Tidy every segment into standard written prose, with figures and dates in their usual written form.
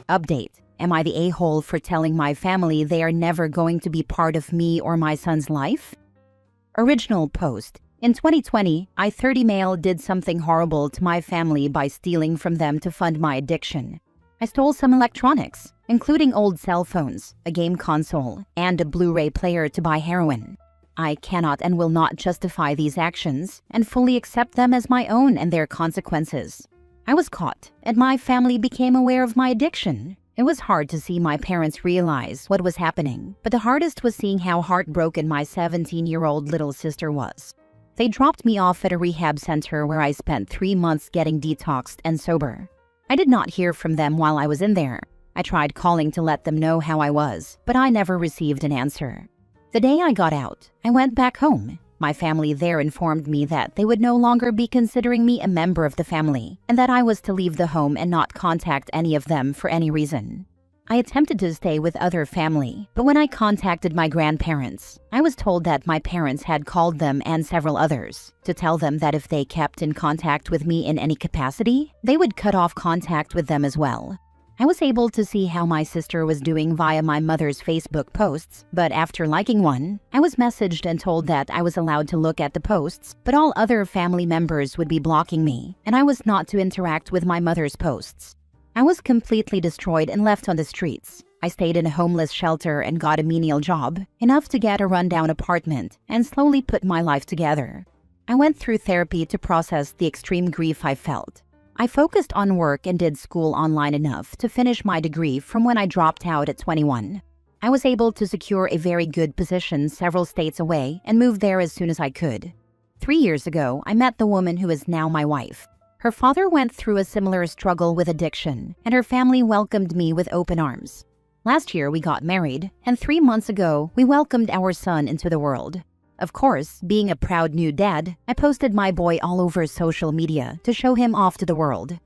Update. Am I the a-hole for telling my family they are never going to be part of me or my son's life? Original post. In 2020, I, 30 male, did something horrible to my family by stealing from them to fund my addiction. I stole some electronics, including old cell phones, a game console, and a Blu-ray player to buy heroin. I cannot and will not justify these actions and fully accept them as my own and their consequences. I was caught, and my family became aware of my addiction. It was hard to see my parents realize what was happening, but the hardest was seeing how heartbroken my 17-year-old little sister was. They dropped me off at a rehab center where I spent 3 months getting detoxed and sober. I did not hear from them while I was in there. I tried calling to let them know how I was, but I never received an answer. The day I got out, I went back home. My family there informed me that they would no longer be considering me a member of the family, and that I was to leave the home and not contact any of them for any reason. I attempted to stay with other family, but when I contacted my grandparents, I was told that my parents had called them and several others to tell them that if they kept in contact with me in any capacity, they would cut off contact with them as well. I was able to see how my sister was doing via my mother's Facebook posts, but after liking one, I was messaged and told that I was allowed to look at the posts, but all other family members would be blocking me, and I was not to interact with my mother's posts. I was completely destroyed and left on the streets. I stayed in a homeless shelter and got a menial job, enough to get a rundown apartment, and slowly put my life together. I went through therapy to process the extreme grief I felt. I focused on work and did school online enough to finish my degree from when I dropped out at 21. I was able to secure a very good position several states away and moved there as soon as I could. 3 years ago, I met the woman who is now my wife. Her father went through a similar struggle with addiction, and her family welcomed me with open arms. Last year, we got married, and 3 months ago, we welcomed our son into the world. Of course, being a proud new dad, I posted my boy all over social media to show him off to the world.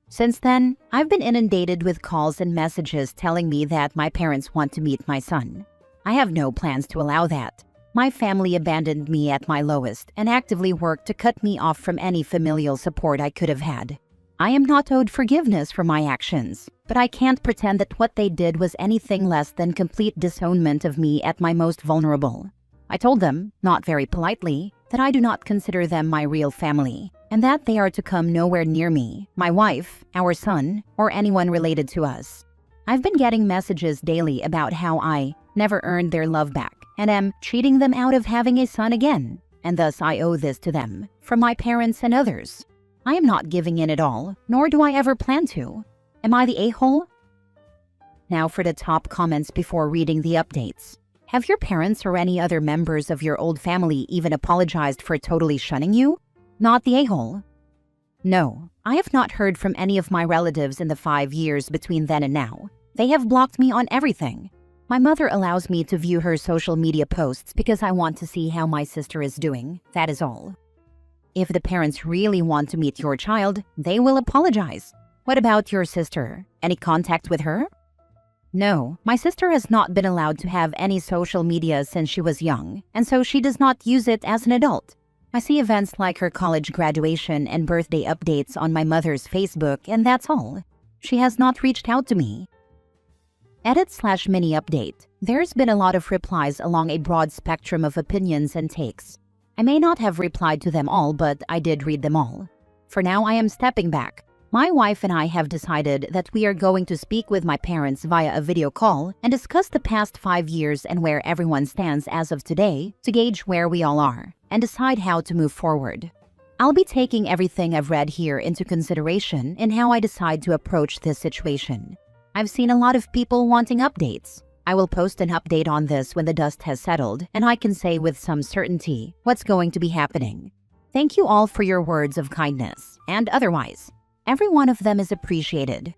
Since then, I've been inundated with calls and messages telling me that my parents want to meet my son. I have no plans to allow that. My family abandoned me at my lowest and actively worked to cut me off from any familial support I could have had. I am not owed forgiveness for my actions, but I can't pretend that what they did was anything less than complete disownment of me at my most vulnerable. I told them, not very politely, that I do not consider them my real family, and that they are to come nowhere near me, my wife, our son, or anyone related to us. I've been getting messages daily about how I never earned their love back and am cheating them out of having a son again, and thus I owe this to them, from my parents and others. I am not giving in at all, nor do I ever plan to. Am I the a-hole? Now for the top comments before reading the updates. Have your parents or any other members of your old family even apologized for totally shunning you? Not the a-hole. No, I have not heard from any of my relatives in the 5 years between then and now. They have blocked me on everything. My mother allows me to view her social media posts because I want to see how my sister is doing, that is all. If the parents really want to meet your child, they will apologize. What about your sister? Any contact with her? No, my sister has not been allowed to have any social media since she was young, and so she does not use it as an adult. I see events like her college graduation and birthday updates on my mother's Facebook, and that's all. She has not reached out to me. Edit/mini update. There's been a lot of replies along a broad spectrum of opinions and takes. I may not have replied to them all, but I did read them all. For now, I am stepping back. My wife and I have decided that we are going to speak with my parents via a video call and discuss the past 5 years and where everyone stands as of today to gauge where we all are and decide how to move forward. I'll be taking everything I've read here into consideration in how I decide to approach this situation. I've seen a lot of people wanting updates. I will post an update on this when the dust has settled and I can say with some certainty what's going to be happening. Thank you all for your words of kindness and otherwise. Every one of them is appreciated.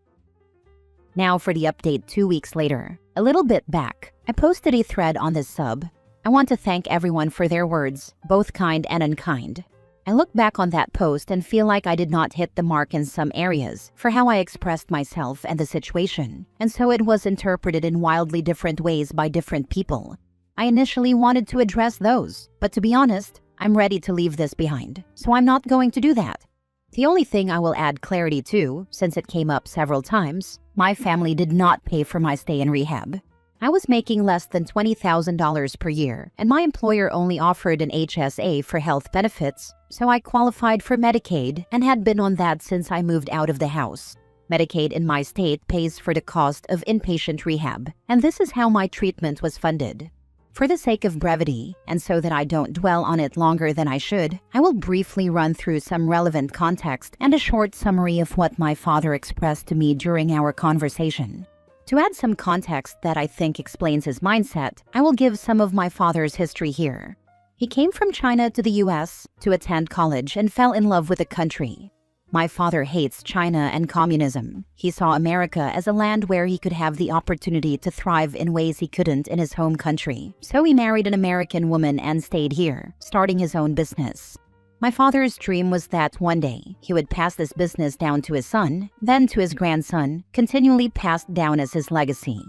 Now for the update 2 weeks later. A little bit back, I posted a thread on this sub. I want to thank everyone for their words, both kind and unkind. I look back on that post and feel like I did not hit the mark in some areas for how I expressed myself and the situation, and so it was interpreted in wildly different ways by different people. I initially wanted to address those, but to be honest, I'm ready to leave this behind, so I'm not going to do that. The only thing I will add clarity to, since it came up several times, My family did not pay for my stay in rehab. I was making less than $20,000 per year, and my employer only offered an HSA for health benefits, so I qualified for Medicaid and had been on that since I moved out of the house. Medicaid in my state pays for the cost of inpatient rehab, and this is how my treatment was funded. For the sake of brevity, and so that I don't dwell on it longer than I should, I will briefly run through some relevant context and a short summary of what my father expressed to me during our conversation. To add some context that I think explains his mindset, I will give some of my father's history here. He came from China to the US to attend college and fell in love with the country. My father hates China and communism. He saw America as a land where he could have the opportunity to thrive in ways he couldn't in his home country. So he married an American woman and stayed here, starting his own business. My father's dream was that one day he would pass this business down to his son, then to his grandson, continually passed down as his legacy.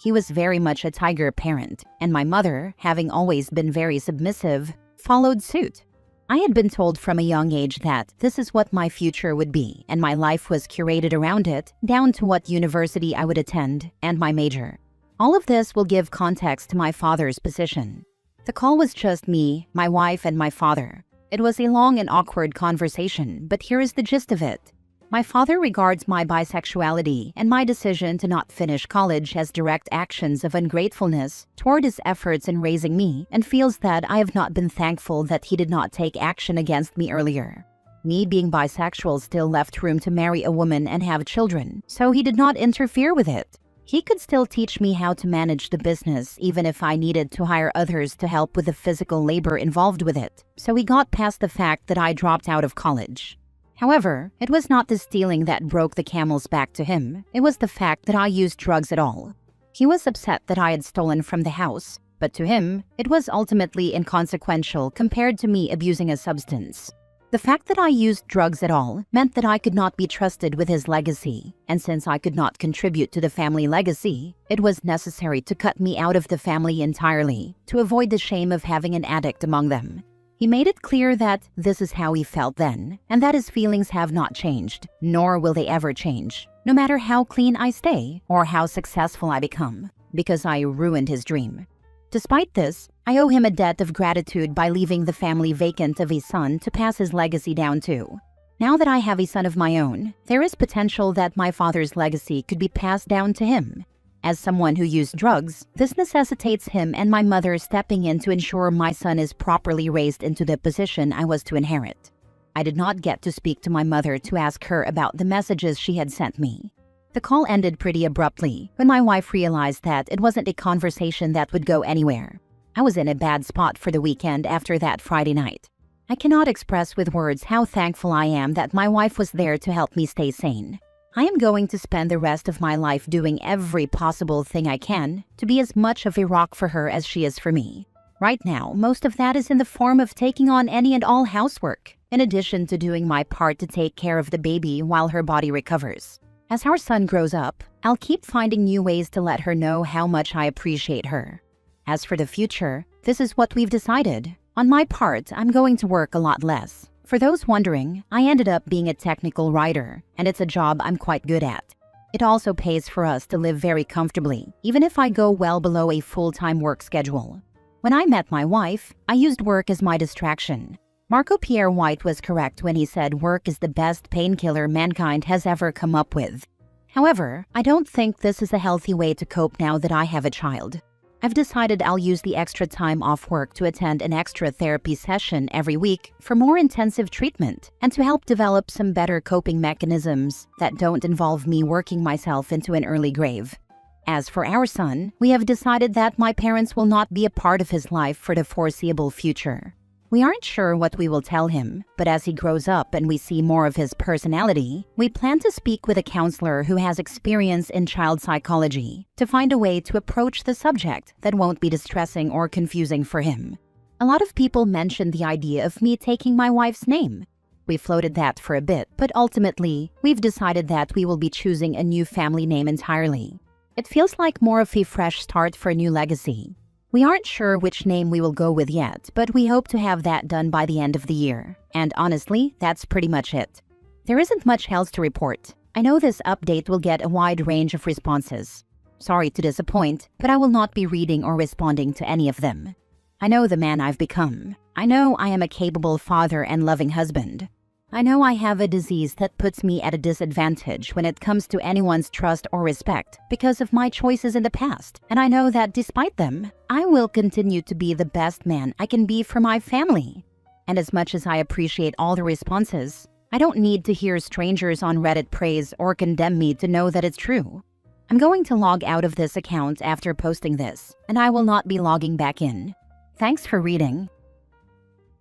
He was very much a tiger parent, and my mother, having always been very submissive, followed suit. I had been told from a young age that this is what my future would be, and my life was curated around it, down to what university I would attend and my major. All of this will give context to my father's position. The call was just me, my wife, and my father. It was a long and awkward conversation, but here is the gist of it. My father regards my bisexuality and my decision to not finish college as direct actions of ungratefulness toward his efforts in raising me, and feels that I have not been thankful that he did not take action against me earlier. Me being bisexual still left room to marry a woman and have children, so he did not interfere with it. He could still teach me how to manage the business even if I needed to hire others to help with the physical labor involved with it, so we got past the fact that I dropped out of college. However, it was not the stealing that broke the camel's back to him, it was the fact that I used drugs at all. He was upset that I had stolen from the house, but to him, it was ultimately inconsequential compared to me abusing a substance. The fact that I used drugs at all meant that I could not be trusted with his legacy, and since I could not contribute to the family legacy, it was necessary to cut me out of the family entirely to avoid the shame of having an addict among them. He made it clear that this is how he felt then, and that his feelings have not changed, nor will they ever change, no matter how clean I stay or how successful I become, because I ruined his dream. Despite this, I owe him a debt of gratitude by leaving the family vacant of a son to pass his legacy down to. Now that I have a son of my own, there is potential that my father's legacy could be passed down to him. As someone who used drugs, this necessitates him and my mother stepping in to ensure my son is properly raised into the position I was to inherit. I did not get to speak to my mother to ask her about the messages she had sent me. The call ended pretty abruptly when my wife realized that it wasn't a conversation that would go anywhere. I was in a bad spot for the weekend after that Friday night. I cannot express with words how thankful I am that my wife was there to help me stay sane. I am going to spend the rest of my life doing every possible thing I can to be as much of a rock for her as she is for me. Right now, most of that is in the form of taking on any and all housework, in addition to doing my part to take care of the baby while her body recovers. As our son grows up, I'll keep finding new ways to let her know how much I appreciate her. As for the future, this is what we've decided. On my part, I'm going to work a lot less. For those wondering, I ended up being a technical writer, and it's a job I'm quite good at. It also pays for us to live very comfortably, even if I go well below a full-time work schedule. When I met my wife, I used work as my distraction. Marco Pierre White was correct when he said work is the best painkiller mankind has ever come up with. However, I don't think this is a healthy way to cope now that I have a child. I've decided I'll use the extra time off work to attend an extra therapy session every week for more intensive treatment and to help develop some better coping mechanisms that don't involve me working myself into an early grave. As for our son, we have decided that my parents will not be a part of his life for the foreseeable future. We aren't sure what we will tell him, but as he grows up and we see more of his personality, we plan to speak with a counselor who has experience in child psychology to find a way to approach the subject that won't be distressing or confusing for him. A lot of people mentioned the idea of me taking my wife's name. We floated that for a bit, but ultimately, we've decided that we will be choosing a new family name entirely. It feels like more of a fresh start for a new legacy. We aren't sure which name we will go with yet, but we hope to have that done by the end of the year. And honestly, that's pretty much it. There isn't much else to report. I know this update will get a wide range of responses. Sorry to disappoint, but I will not be reading or responding to any of them. I know the man I've become. I know I am a capable father and loving husband. I know I have a disease that puts me at a disadvantage when it comes to anyone's trust or respect because of my choices in the past, and I know that despite them, I will continue to be the best man I can be for my family. And as much as I appreciate all the responses, I don't need to hear strangers on Reddit praise or condemn me to know that it's true. I'm going to log out of this account after posting this, and I will not be logging back in. Thanks for reading.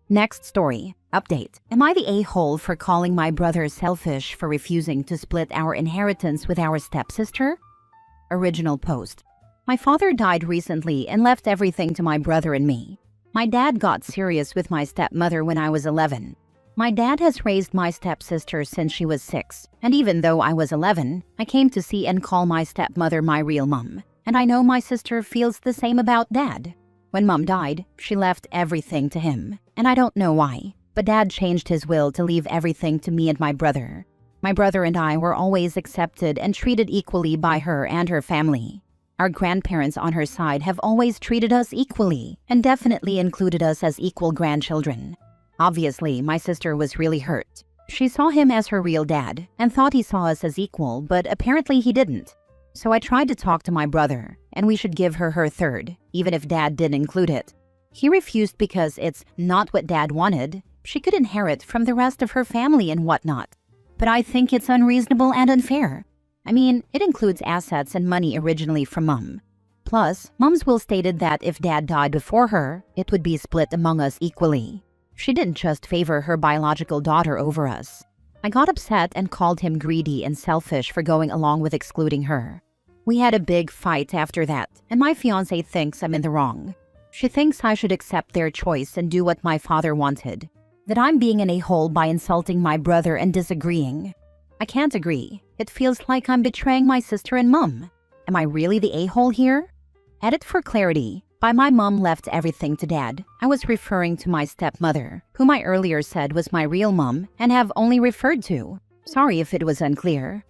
Next story. Update. Am I the a-hole for calling my brother selfish for refusing to split our inheritance with our stepsister? Original post. My father died recently and left everything to my brother and me. My dad got serious with my stepmother when I was 11. My dad has raised my stepsister since she was 6, and even though I was 11, I came to see and call my stepmother my real mom, and I know my sister feels the same about dad. When mom died, she left everything to him, and I don't know why, but dad changed his will to leave everything to me and my brother. My brother and I were always accepted and treated equally by her and her family. Our grandparents on her side have always treated us equally and definitely included us as equal grandchildren. Obviously, my sister was really hurt. She saw him as her real dad and thought he saw us as equal, but apparently he didn't. So I tried to talk to my brother, and we should give her her third, even if dad didn't include it. He refused because it's not what dad wanted. She could inherit from the rest of her family and whatnot. But I think it's unreasonable and unfair. I mean, it includes assets and money originally from mom. Plus, mom's will stated that if dad died before her, it would be split among us equally. She didn't just favor her biological daughter over us. I got upset and called him greedy and selfish for going along with excluding her. We had a big fight after that, and my fiancé thinks I'm in the wrong. She thinks I should accept their choice and do what my father wanted. That I'm being an a-hole by insulting my brother and disagreeing. I can't agree. It feels like I'm betraying my sister and mom. Am I really the a-hole here? Edit for clarity. By my mom left everything to dad, I was referring to my stepmother, whom I earlier said was my real mom and have only referred to. Sorry if it was unclear.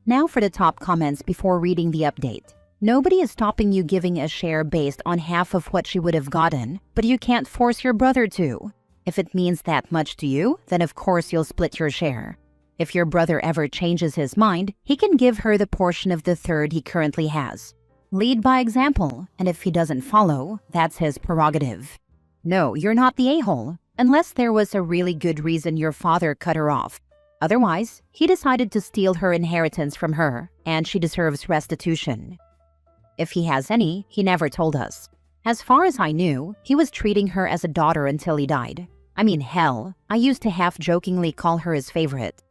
Now for the top comments before reading the update. Nobody is stopping you giving a share based on half of what she would have gotten, but you can't force your brother to. If it means that much to you, then of course you'll split your share. If your brother ever changes his mind, he can give her the portion of the third he currently has. Lead by example, and if he doesn't follow, that's his prerogative. No, you're not the a-hole, unless there was a really good reason your father cut her off. Otherwise, he decided to steal her inheritance from her, and she deserves restitution. If he has any, he never told us. As far as I knew, he was treating her as a daughter until he died. I mean, hell, I used to half-jokingly call her his favorite.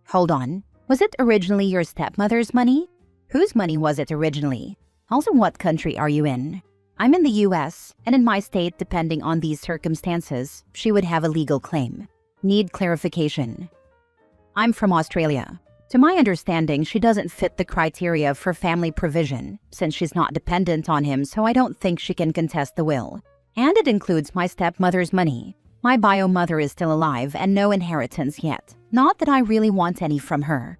Hold on, was it originally your stepmother's money? Whose money was it originally? Also, what country are you in? I'm in the US, and in my state, depending on these circumstances, she would have a legal claim. Need clarification. I'm from Australia. To my understanding, she doesn't fit the criteria for family provision, since she's not dependent on him, so I don't think she can contest the will. And it includes my stepmother's money. My bio mother is still alive and no inheritance yet. Not that I really want any from her.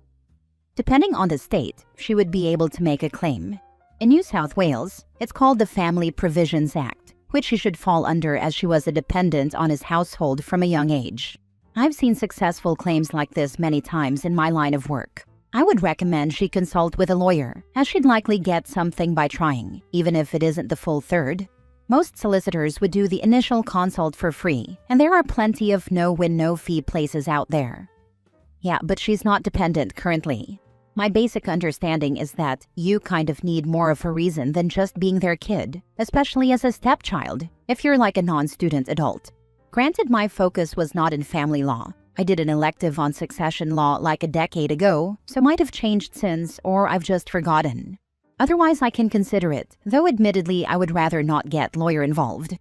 Depending on the state, she would be able to make a claim. In New South Wales, it's called the Family Provisions Act, which she should fall under as she was a dependent on his household from a young age. I've seen successful claims like this many times in my line of work. I would recommend she consult with a lawyer, as she'd likely get something by trying, even if it isn't the full third. Most solicitors would do the initial consult for free, and there are plenty of no-win, no-fee places out there. Yeah, but she's not dependent currently. My basic understanding is that you kind of need more of a reason than just being their kid, especially as a stepchild, if you're like a non-student adult. Granted, my focus was not in family law. I did an elective on succession law like a decade ago, so might have changed since, or I've just forgotten. Otherwise, I can consider it, though admittedly I would rather not get lawyer involved.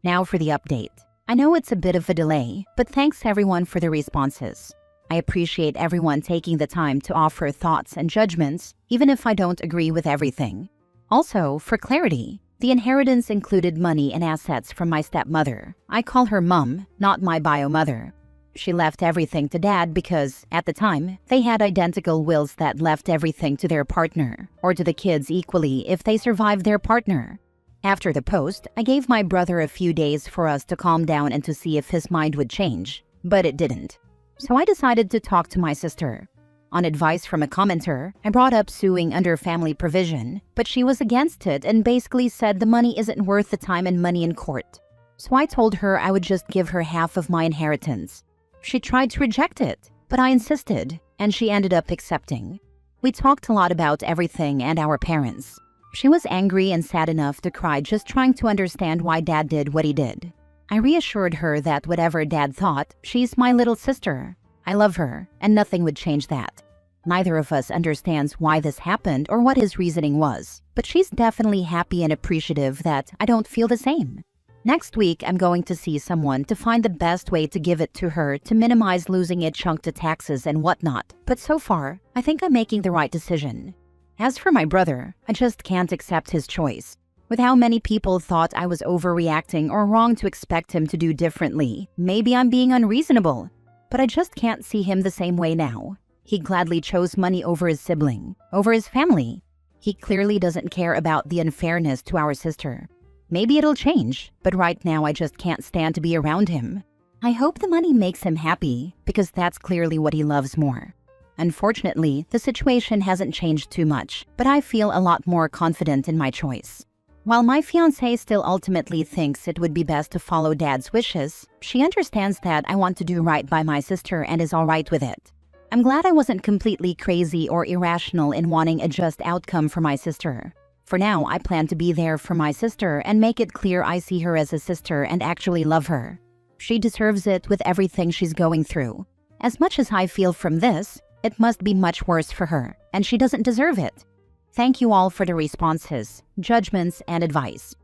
Now for the update. I know it's a bit of a delay, but thanks everyone for the responses. I appreciate everyone taking the time to offer thoughts and judgments, even if I don't agree with everything. Also, for clarity, the inheritance included money and assets from my stepmother. I call her mom, not my bio mother. She left everything to Dad because, at the time, they had identical wills that left everything to their partner, or to the kids equally if they survived their partner. After the post, I gave my brother a few days for us to calm down and to see if his mind would change, but it didn't. So I decided to talk to my sister. On advice from a commenter, I brought up suing under family provision, but she was against it and basically said the money isn't worth the time and money in court. So I told her I would just give her half of my inheritance. She tried to reject it, but I insisted, and she ended up accepting. We talked a lot about everything and our parents. She was angry and sad enough to cry just trying to understand why Dad did what he did. I reassured her that whatever Dad thought, she's my little sister. I love her, and nothing would change that. Neither of us understands why this happened or what his reasoning was, but she's definitely happy and appreciative that I don't feel the same. Next week, I'm going to see someone to find the best way to give it to her to minimize losing a chunk to taxes and whatnot, but so far, I think I'm making the right decision. As for my brother, I just can't accept his choice. With how many people thought I was overreacting or wrong to expect him to do differently, maybe I'm being unreasonable. But I just can't see him the same way now. He gladly chose money over his sibling, over his family. He clearly doesn't care about the unfairness to our sister. Maybe it'll change, but right now I just can't stand to be around him. I hope the money makes him happy, because that's clearly what he loves more. Unfortunately, the situation hasn't changed too much, but I feel a lot more confident in my choice. While my fiancé still ultimately thinks it would be best to follow Dad's wishes, she understands that I want to do right by my sister and is alright with it. I'm glad I wasn't completely crazy or irrational in wanting a just outcome for my sister. For now, I plan to be there for my sister and make it clear I see her as a sister and actually love her. She deserves it with everything she's going through. As much as I feel from this, it must be much worse for her, and she doesn't deserve it. Thank you all for the responses, judgments, and advice.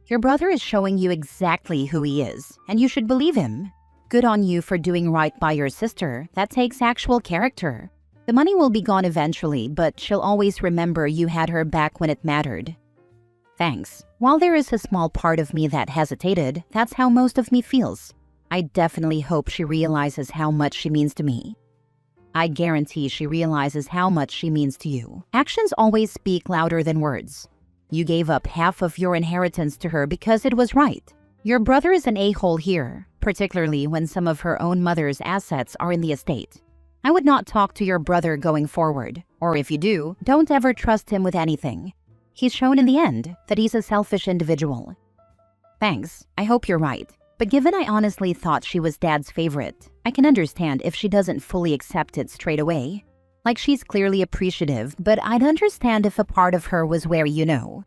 Your brother is showing you exactly who he is, and you should believe him. Good on you for doing right by your sister. That takes actual character. The money will be gone eventually, but she'll always remember you had her back when it mattered. Thanks. While there is a small part of me that hesitated, that's how most of me feels. I definitely hope she realizes how much she means to me. I guarantee she realizes how much she means to you. Actions always speak louder than words. You gave up half of your inheritance to her because it was right. Your brother is an a-hole here, particularly when some of her own mother's assets are in the estate. I would not talk to your brother going forward, or if you do, don't ever trust him with anything. He's shown in the end that he's a selfish individual. Thanks, I hope you're right. But given I honestly thought she was Dad's favorite, I can understand if she doesn't fully accept it straight away. Like she's clearly appreciative, but I'd understand if a part of her was wary, you know.